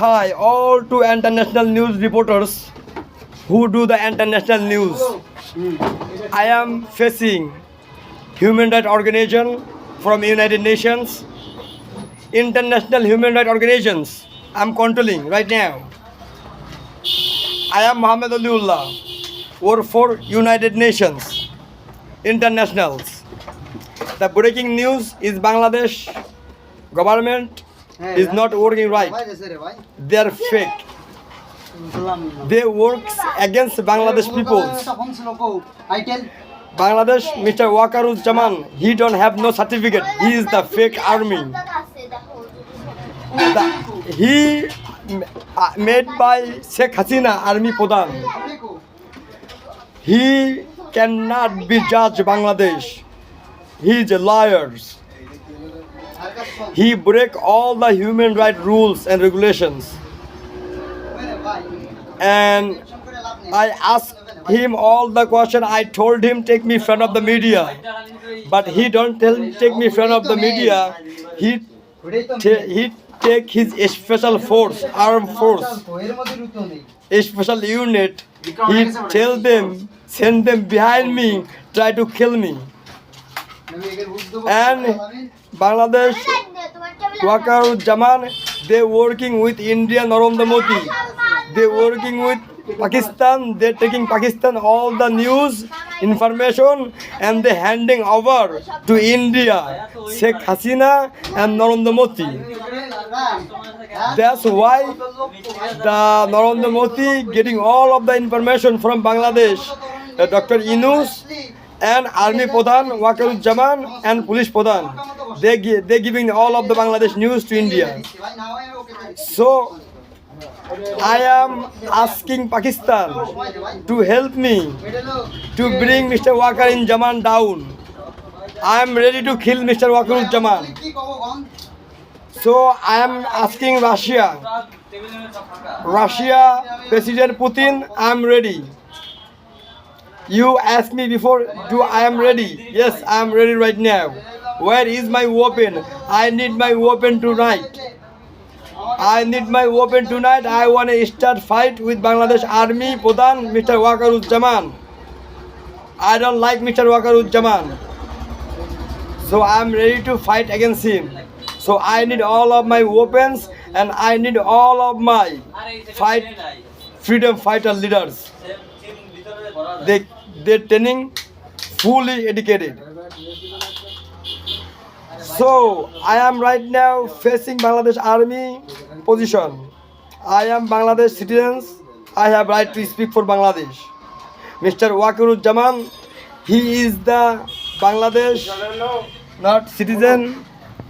Hi, all to international news reporters who do the international news. I am facing human rights organization from United Nations, international human rights organizations. I'm controlling right now. I am Mohammed Aliullah, work for United Nations, internationals. The breaking news is Bangladesh government is not working right. They are fake. They work against Bangladesh people. Bangladesh, Mr. Wakaruজ্জামান, he don't have no certificate. He is the fake army. He made by Sheikh Hasina army Pradhan. He cannot be judge Bangladesh. He is a liar. He break all the human rights rules and regulations. And I asked him all the question. I told him take me in front of the media, but he don't take me in front of the media. He take his special force, armed force, a special unit. He tell them, send them behind me, try to kill me. And Bangladesh Wakaruজ্জামান, they working with India, Narendra Modi. They working with Pakistan. They taking Pakistan all the news, information, and they handing over to India, Sheikh Hasina and Narendra Modi. That's why the Narendra Modi getting all of the information from Bangladesh. Dr. Yunus and Army Pradhan Wakaruজ্জামান and Police Pradhan, they giving all of the Bangladesh news to India. So I am asking Pakistan to help me to bring Mr. Wakaruজ্জামান down. I am ready to kill Mr. Wakaruজ্জামান. So I am asking Russia President Putin, I am ready. You asked me before, do I am ready? Yes, I am ready right now. Where is my weapon? I need my weapon tonight. I need my weapon tonight. I want to start fight with Bangladesh Army Pradhan, Mr. Wakaruজ্জামান. I don't like Mr. Wakaruজ্জামান. So I am ready to fight against him. So I need all of my weapons and I need all of my freedom fighter leaders. They're training fully educated. So I am right now facing Bangladesh Army position. I am Bangladesh citizens. I have right to speak for Bangladesh. Mr. Wakaruজ্জামান, he is the Bangladesh not citizen.